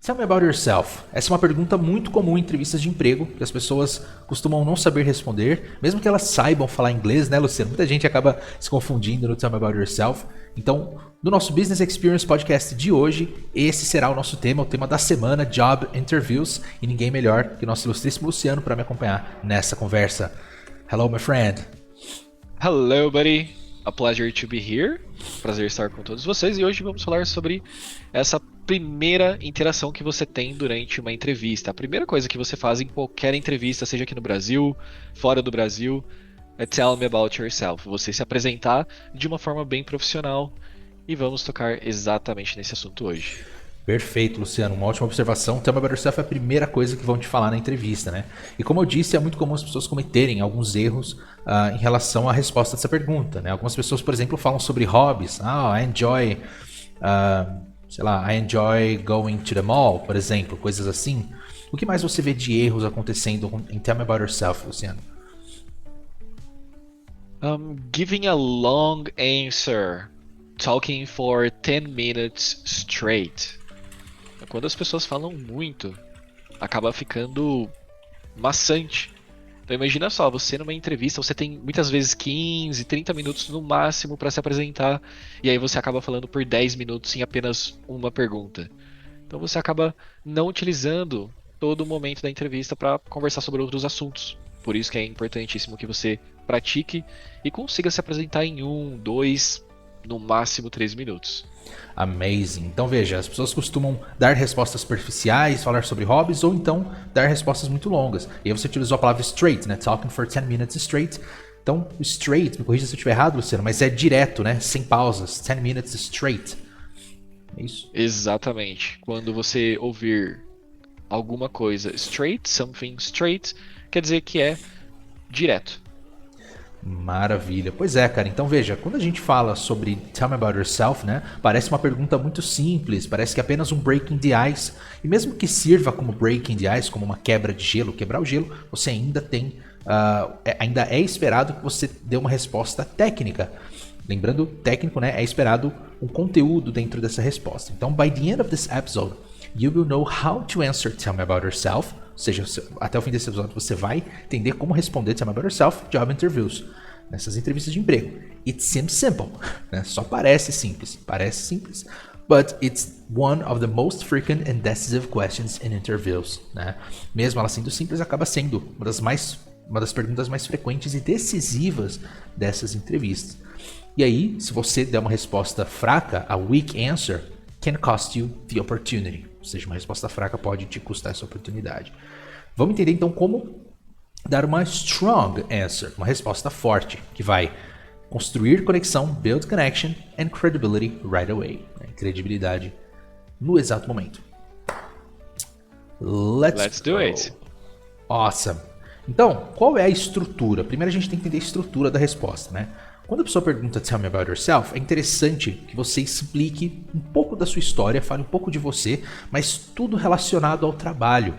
Tell me about yourself. Essa é uma pergunta muito comum em entrevistas de emprego, que as pessoas costumam não saber responder, mesmo que elas saibam falar inglês, né, Luciano? Muita gente acaba se confundindo no Tell me about yourself. Então, no nosso Business Experience Podcast de hoje, esse será o nosso tema, o tema da semana, Job Interviews, e ninguém melhor que o nosso ilustríssimo Luciano para me acompanhar nessa conversa. Hello, my friend. Hello, buddy. A pleasure to be here. Prazer estar com todos vocês e hoje vamos falar sobre essa primeira interação que você tem durante uma entrevista. A primeira coisa que você faz em qualquer entrevista, seja aqui no Brasil, fora do Brasil, é tell me about yourself. Você se apresentar de uma forma bem profissional e vamos tocar exatamente nesse assunto hoje. Perfeito, Luciano. Uma ótima observação. Tell me about yourself é a primeira coisa que vão te falar na entrevista, né? E como eu disse, é muito comum as pessoas cometerem alguns erros em relação à resposta dessa pergunta, né? Algumas pessoas, por exemplo, falam sobre hobbies. I enjoy, I enjoy going to the mall, por exemplo, coisas assim. O que mais você vê de erros acontecendo em Tell me about yourself, Luciano? Giving a long answer, talking for 10 minutes straight. Quando as pessoas falam muito, acaba ficando maçante. Então imagina só, você numa entrevista, você tem muitas vezes 15, 30 minutos no máximo para se apresentar, e aí você acaba falando por 10 minutos em apenas uma pergunta. Então você acaba não utilizando todo o momento da entrevista para conversar sobre outros assuntos. Por isso que é importantíssimo que você pratique e consiga se apresentar em 1, 2, no máximo 3 minutos. Amazing. Então veja, as pessoas costumam dar respostas superficiais, falar sobre hobbies, ou então dar respostas muito longas. E aí você utilizou a palavra straight, né? Talking for 10 minutes straight. Então, straight, me corrija se eu estiver errado, Luciano, mas é direto, né? Sem pausas. 10 minutes straight. É isso? Exatamente. Quando você ouvir alguma coisa straight, something straight, quer dizer que é direto. Maravilha. Pois é, cara. Então veja, quando a gente fala sobre Tell me about yourself, né? Parece uma pergunta muito simples, parece que é apenas um breaking the ice. E mesmo que sirva como breaking the ice, como uma quebra de gelo, quebrar o gelo, você ainda tem, ainda é esperado que você dê uma resposta técnica. Lembrando, técnico, né? É esperado um conteúdo dentro dessa resposta. Então, by the end of this episode, you will know how to answer Tell me about yourself. Ou seja, até o fim desse episódio você vai entender como responder Tell me about yourself, job interviews, nessas entrevistas de emprego. It seems simple, né? Só parece simples, but it's one of the most frequent and decisive questions in interviews, né? Mesmo ela sendo simples, acaba sendo uma das perguntas mais frequentes e decisivas dessas entrevistas. E aí, se você der uma resposta fraca, a weak answer can cost you the opportunity. Ou seja, uma resposta fraca pode te custar essa oportunidade. Vamos entender então como dar uma strong answer, uma resposta forte, que vai construir conexão, build connection and credibility right away. Credibilidade no exato momento. Let's do it. Awesome. Então, qual é a estrutura? Primeiro a gente tem que entender a estrutura da resposta, né? Quando a pessoa pergunta Tell me about yourself, é interessante que você explique um pouco da sua história, fale um pouco de você, mas tudo relacionado ao trabalho.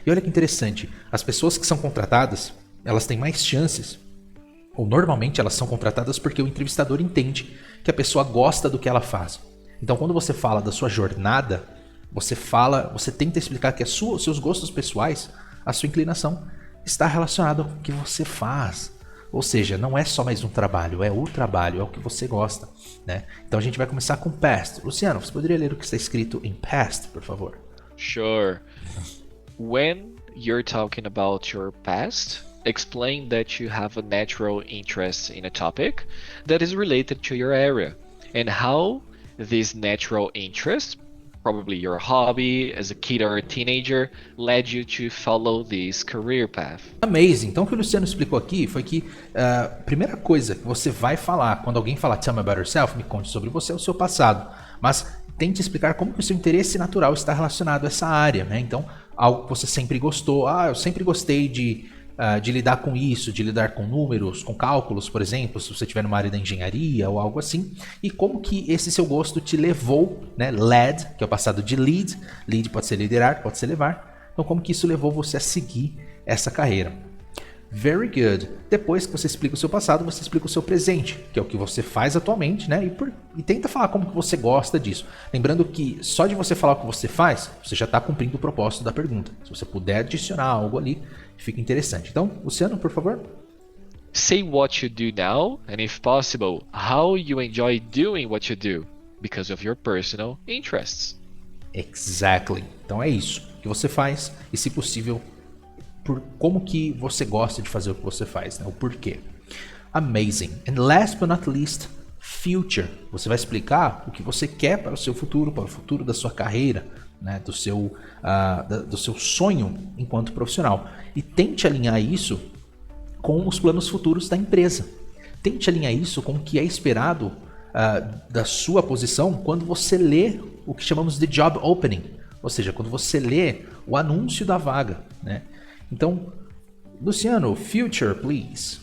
E olha que interessante, as pessoas que são contratadas, elas têm mais chances, ou normalmente elas são contratadas porque o entrevistador entende que a pessoa gosta do que ela faz. Então quando você fala da sua jornada, você tenta explicar que os seus gostos pessoais, a sua inclinação, está relacionada ao que você faz. Ou seja, não é só mais um trabalho, é o trabalho, é o que você gosta, né? Então a gente vai começar com past. Luciano, você poderia ler o que está escrito em past, por favor? Sure. When you're talking about your past, explain that you have a natural interest in a topic that is related to your area and how this natural interest, probably your hobby as a kid or a teenager, led you to follow this career path. Amazing. Então o que o Luciano explicou aqui foi que a primeira coisa que você vai falar quando alguém falar Tell me about yourself, me conte sobre você, é o seu passado. Mas tente explicar como que o seu interesse natural está relacionado a essa área, né? Então, algo que você sempre gostou. Eu sempre gostei de lidar com isso, de lidar com números, com cálculos, por exemplo, se você estiver numa área da engenharia ou algo assim. E como que esse seu gosto te levou, né? Led, que é o passado de lead. Lead pode ser liderar, pode ser levar. Então, como que isso levou você a seguir essa carreira? Very good. Depois que você explica o seu passado, você explica o seu presente, que é o que você faz atualmente, né? E tenta falar como que você gosta disso. Lembrando que só de você falar o que você faz, você já está cumprindo o propósito da pergunta. Se você puder adicionar algo ali, fica interessante. Então, Luciano, por favor. Say what you do now, and if possible, how you enjoy doing what you do, because of your personal interests. Exactly. Então é isso que você faz e, se possível, por como que você gosta de fazer o que você faz, né? O porquê. Amazing. And last but not least, future. Você vai explicar o que você quer para o seu futuro, para o futuro da sua carreira, né? Do seu sonho enquanto profissional. E tente alinhar isso com os planos futuros da empresa. Tente alinhar isso com o que é esperado da sua posição quando você lê o que chamamos de job opening. Ou seja, quando você lê o anúncio da vaga, né? Então, Luciano, future, please.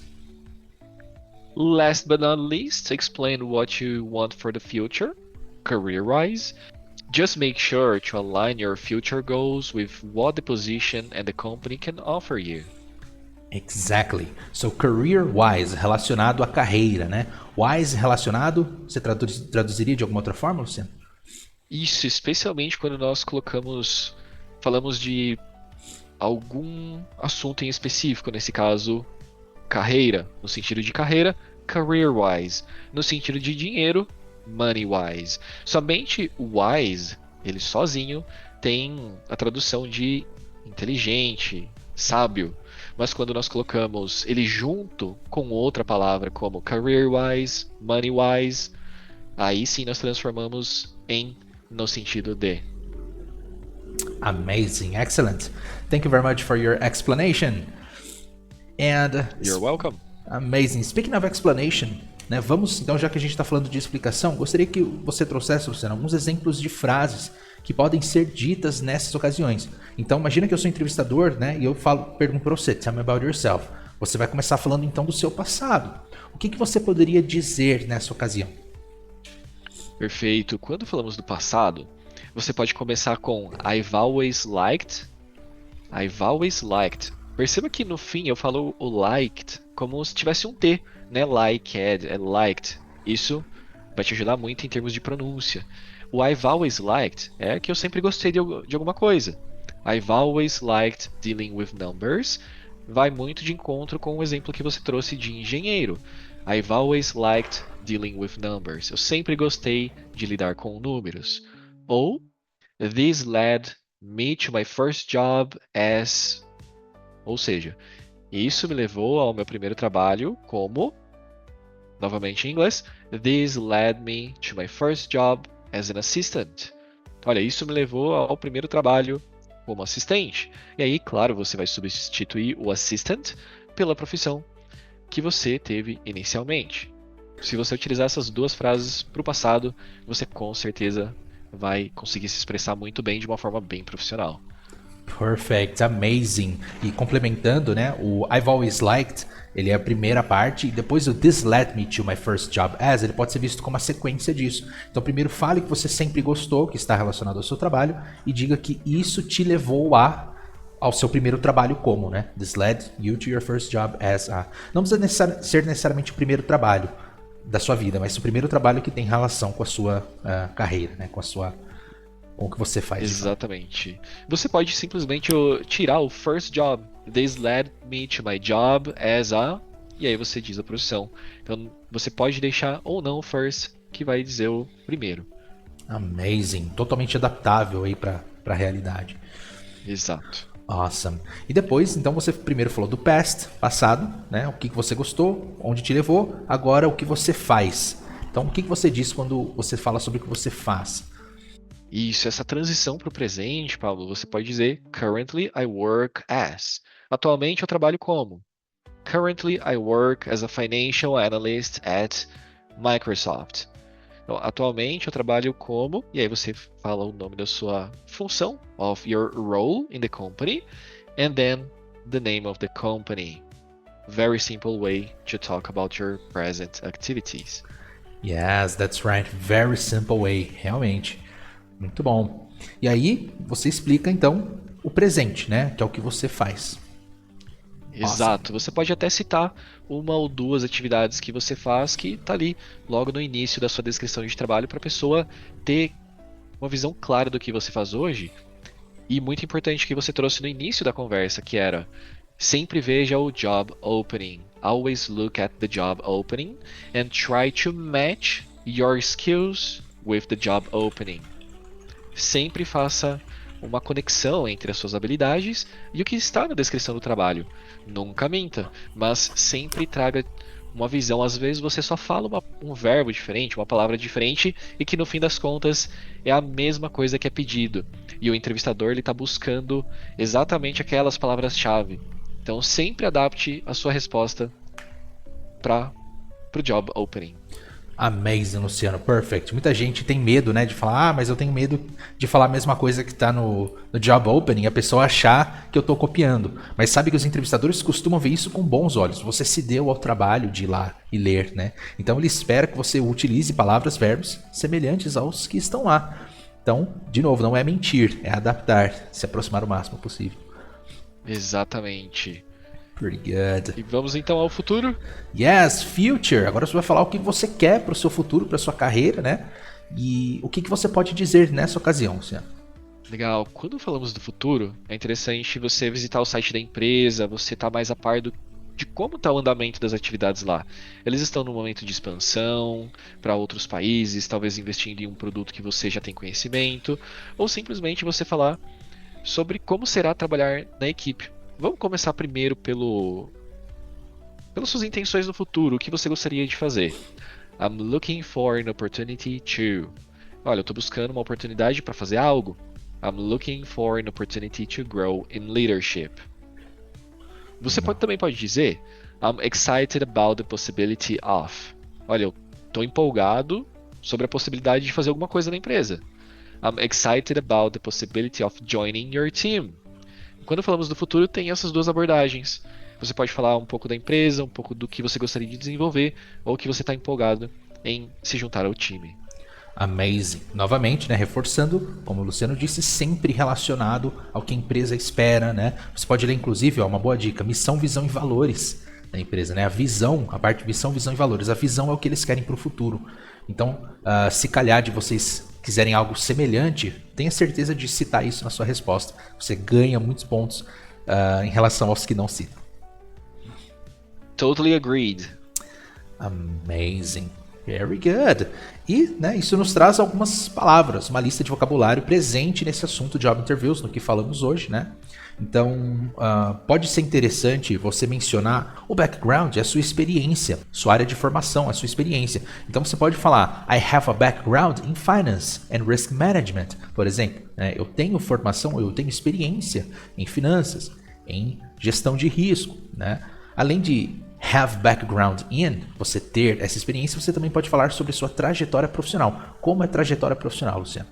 Last but not least, explain what you want for the future, career-wise. Just make sure to align your future goals with what the position and the company can offer you. Exactly. So, career-wise, relacionado à carreira, né? Wise relacionado, você traduziria de alguma outra forma, Luciano? Isso, especialmente quando nós falamos de algum assunto em específico, nesse caso, carreira, no sentido de carreira, career-wise, no sentido de dinheiro, money-wise. Somente o wise, ele sozinho, tem a tradução de inteligente, sábio, mas quando nós colocamos ele junto com outra palavra como career-wise, money-wise, aí sim nós transformamos em no sentido de. Amazing, excellent. Thank you very much for your explanation. And You're welcome. Amazing. Speaking of explanation, né, vamos então, já que a gente está falando de explicação, gostaria que você trouxesse, Luciano, alguns exemplos de frases que podem ser ditas nessas ocasiões. Então, imagina que eu sou entrevistador, né, e eu pergunto para você, tell me about yourself. Você vai começar falando então do seu passado. O que você poderia dizer nessa ocasião? Perfeito. Quando falamos do passado, você pode começar com I've always liked. I've always liked. Perceba que no fim eu falo o liked como se tivesse um T, né? Liked, liked. Isso vai te ajudar muito em termos de pronúncia. O I've always liked é que eu sempre gostei de alguma coisa. I've always liked dealing with numbers. Vai muito de encontro com o exemplo que você trouxe de engenheiro. I've always liked dealing with numbers. Eu sempre gostei de lidar com números. Ou this led me to my first job as... Ou seja, isso me levou ao meu primeiro trabalho como... Novamente em inglês. This led me to my first job as an assistant. Olha, isso me levou ao primeiro trabalho como assistente. E aí, claro, você vai substituir o assistant pela profissão que você teve inicialmente. Se você utilizar essas duas frases para o passado, você com certeza vai conseguir se expressar muito bem de uma forma bem profissional. Perfect, amazing. E complementando, né, o I've always liked, ele é a primeira parte, e depois o this led me to my first job as, ele pode ser visto como a sequência disso. Então primeiro fale que você sempre gostou, que está relacionado ao seu trabalho, e diga que isso te levou ao seu primeiro trabalho como, né? This led you to your first job as a... Não precisa ser necessariamente o primeiro trabalho da sua vida, mas o primeiro trabalho que tem relação com a sua carreira, né? Com o que você faz. Exatamente. Você pode simplesmente tirar o first job. This led me to my job as a... E aí você diz a profissão. Então você pode deixar ou não o first, que vai dizer o primeiro. Amazing. Totalmente adaptável aí para a realidade. Exato. Awesome. E depois, então você primeiro falou do past, passado, né? O que você gostou, onde te levou, agora o que você faz. Então o que você diz quando você fala sobre o que você faz? Isso, essa transição para o presente, Pablo, você pode dizer Currently I work as. Atualmente eu trabalho como. Currently I work as a financial analyst at Microsoft. Então, atualmente eu trabalho como, e aí você fala o nome da sua função, of your role in the company, and then the name of the company. Very simple way to talk about your present activities. Yes, that's right. Very simple way, realmente. Muito bom. E aí você explica então o presente, né? Que é o que você faz. Awesome. Exato. Você pode até citar uma ou duas atividades que você faz que tá ali logo no início da sua descrição de trabalho para a pessoa ter uma visão clara do que você faz hoje. E muito importante que você trouxe no início da conversa, que era sempre veja o job opening. Always look at the job opening and try to match your skills with the job opening. Sempre faça uma conexão entre as suas habilidades e o que está na descrição do trabalho. Nunca minta, mas sempre traga uma visão. Às vezes você só fala um verbo diferente, uma palavra diferente e que no fim das contas é a mesma coisa que é pedido. E o entrevistador ele está buscando exatamente aquelas palavras-chave. Então sempre adapte a sua resposta para o job opening. Amazing, Luciano, perfect. Muita gente tem medo, né, de falar, mas eu tenho medo de falar a mesma coisa que tá no job opening e a pessoa achar que eu tô copiando. Mas sabe que os entrevistadores costumam ver isso com bons olhos. Você se deu ao trabalho de ir lá e ler, né? Então ele espera que você utilize palavras, verbos semelhantes aos que estão lá. Então, de novo, não é mentir, é adaptar, se aproximar o máximo possível. Exatamente. Pretty good. E vamos então ao futuro? Yes, future. Agora você vai falar o que você quer para o seu futuro, para sua carreira, né? E o que você pode dizer nessa ocasião, Luciano? Legal. Quando falamos do futuro, é interessante você visitar o site da empresa, você tá mais a par de como está o andamento das atividades lá. Eles estão no momento de expansão para outros países, talvez investindo em um produto que você já tem conhecimento, ou simplesmente você falar sobre como será trabalhar na equipe. Vamos começar primeiro pelas suas intenções no futuro, o que você gostaria de fazer. I'm looking for an opportunity to. Olha, eu estou buscando uma oportunidade para fazer algo. I'm looking for an opportunity to grow in leadership. Você também pode dizer I'm excited about the possibility of. Olha, eu estou empolgado sobre a possibilidade de fazer alguma coisa na empresa. I'm excited about the possibility of joining your team. Quando falamos do futuro, tem essas duas abordagens. Você pode falar um pouco da empresa, um pouco do que você gostaria de desenvolver, ou que você está empolgado em se juntar ao time. Amazing. Novamente, né, reforçando, como o Luciano disse, sempre relacionado ao que a empresa espera, né? Você pode ler, inclusive, ó, uma boa dica, missão, visão e valores da empresa, né? A visão, a parte de missão, visão e valores. A visão é o que eles querem para o futuro. Então, se calhar de vocês quiserem algo semelhante, tenha certeza de citar isso na sua resposta. Você ganha muitos pontos em relação aos que não citam. Totally agreed. Amazing. Very good. E né, isso nos traz algumas palavras, uma lista de vocabulário presente nesse assunto de job interviews, no que falamos hoje, né? Então, pode ser interessante você mencionar o background, a sua experiência, sua área de formação, a sua experiência. Então, você pode falar, I have a background in finance and risk management, por exemplo. Eu tenho formação, eu tenho experiência em finanças, em gestão de risco, né? Além de have background in, você ter essa experiência, você também pode falar sobre sua trajetória profissional. Como é trajetória profissional, Luciano?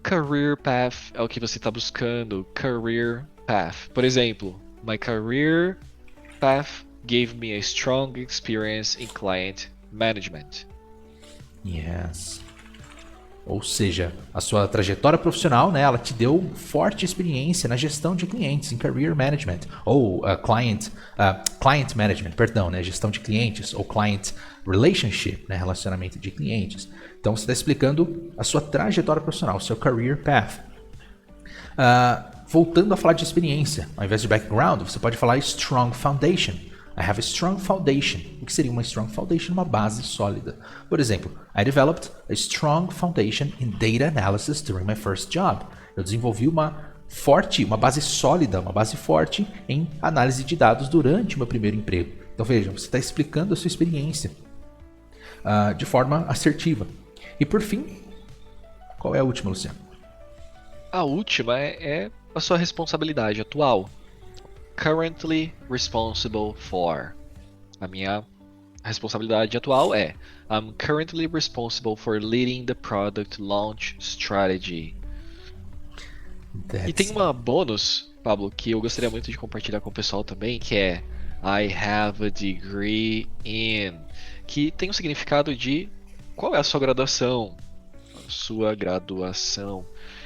Career path é o que você está buscando. Career path. Por exemplo, my career path gave me a strong experience in client management. Yes. Ou seja, a sua trajetória profissional, né, ela te deu forte experiência na gestão de clientes, em career management, ou client management, perdão, né, gestão de clientes, ou client relationship, né, relacionamento de clientes. Então você está explicando a sua trajetória profissional, o seu career path. Voltando a falar de experiência, ao invés de background, você pode falar strong foundation. I have a strong foundation. O que seria uma strong foundation? Uma base sólida. Por exemplo, I developed a strong foundation in data analysis during my first job. Eu desenvolvi uma base sólida, uma base forte em análise de dados durante o meu primeiro emprego. Então veja, você está explicando a sua experiência de forma assertiva. E por fim, qual é a última, Luciano? A última é a sua responsabilidade atual. Currently responsible for. A minha responsabilidade atual é I'm currently responsible for leading the product launch strategy. E tem uma bônus, Pablo, que eu gostaria muito de compartilhar com o pessoal também, que é I have a degree in, que tem o significado de qual é a sua graduação,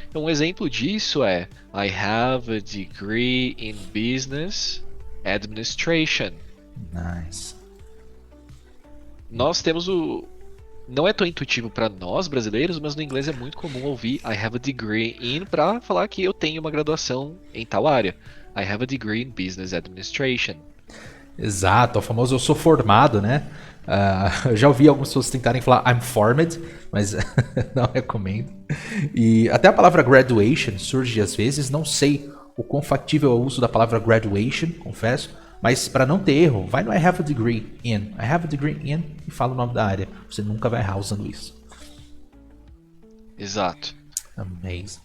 Então, um exemplo disso é I have a degree in business Administration. Nice. Nós temos o... Não é tão intuitivo para nós brasileiros, mas no inglês é muito comum ouvir I have a degree in para falar que eu tenho uma graduação em tal área. I have a degree in Business Administration. Exato, o famoso eu sou formado, né? Eu já ouvi algumas pessoas tentarem falar I'm formed, mas não recomendo. E até a palavra graduation surge às vezes, não sei o quão factível é o uso da palavra graduation, confesso, mas para não ter erro, vai no I have a degree in. I have a degree in e fala o nome da área. Você nunca vai errar usando isso. Exato. Amazing.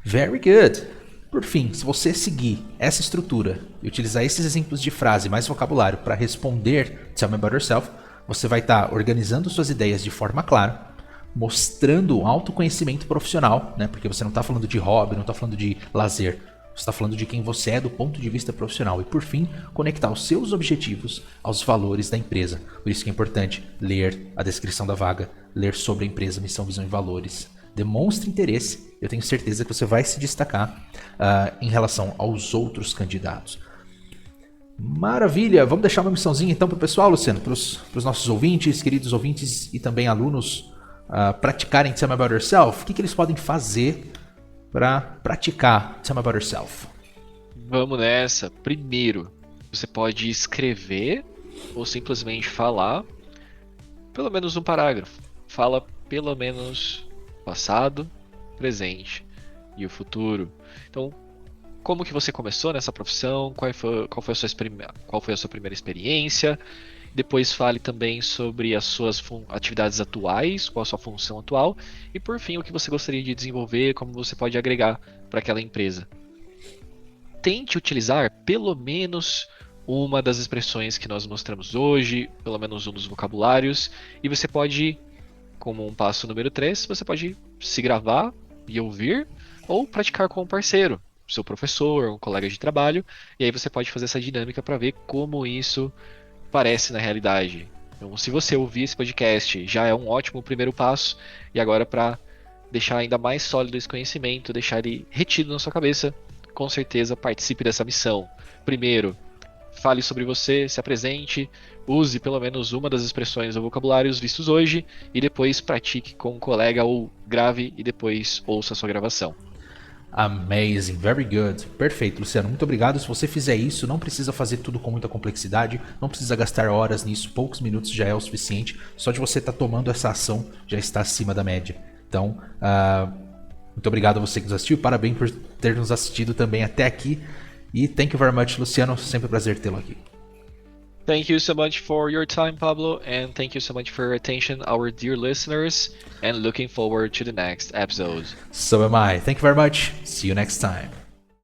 Very good. Por fim, se você seguir essa estrutura e utilizar esses exemplos de frase mais vocabulário para responder Tell Me About Yourself, você vai estar organizando suas ideias de forma clara, mostrando autoconhecimento profissional, né? Porque você não está falando de hobby, não está falando de lazer, você está falando de quem você é do ponto de vista profissional. E por fim, conectar os seus objetivos aos valores da empresa. Por isso que é importante ler a descrição da vaga, ler sobre a empresa, missão, visão e valores. Demonstre interesse, eu tenho certeza que você vai se destacar em relação aos outros candidatos. Maravilha, vamos deixar uma missãozinha então para o pessoal, Luciano, para os nossos ouvintes, queridos ouvintes e também alunos praticarem Tell Me About Yourself. O que eles podem fazer para praticar Tell Me About Yourself? Vamos nessa. Primeiro, você pode escrever ou simplesmente falar pelo menos um parágrafo. Fala pelo menos passado, presente e o futuro. Então, como que você começou nessa profissão? Qual foi a sua primeira experiência? Depois fale também sobre as suas atividades atuais, qual a sua função atual. E por fim, o que você gostaria de desenvolver, como você pode agregar para aquela empresa. Tente utilizar pelo menos uma das expressões que nós mostramos hoje, pelo menos um dos vocabulários, e você pode, como um passo número 3, você pode se gravar e ouvir, ou praticar com um parceiro, seu professor, um colega de trabalho, e aí você pode fazer essa dinâmica para ver como isso parece na realidade. Então, se você ouvir esse podcast, já é um ótimo primeiro passo, e agora para deixar ainda mais sólido esse conhecimento, deixar ele retido na sua cabeça, com certeza participe dessa missão. Primeiro, fale sobre você, se apresente, use pelo menos uma das expressões ou vocabulários vistos hoje e depois pratique com um colega ou grave e depois ouça a sua gravação. Amazing, very good. Perfeito, Luciano. Muito obrigado. Se você fizer isso, não precisa fazer tudo com muita complexidade, não precisa gastar horas nisso, poucos minutos já é o suficiente. Só de você estar tomando essa ação já está acima da média. Então, muito obrigado a você que nos assistiu. Parabéns por ter nos assistido também até aqui. E thank you very much, Luciano. Sempre um prazer tê-lo aqui. Thank you so much for your time, Pablo, and thank you so much for your attention, our dear listeners, and looking forward to the next episode. So am I. Thank you very much. See you next time.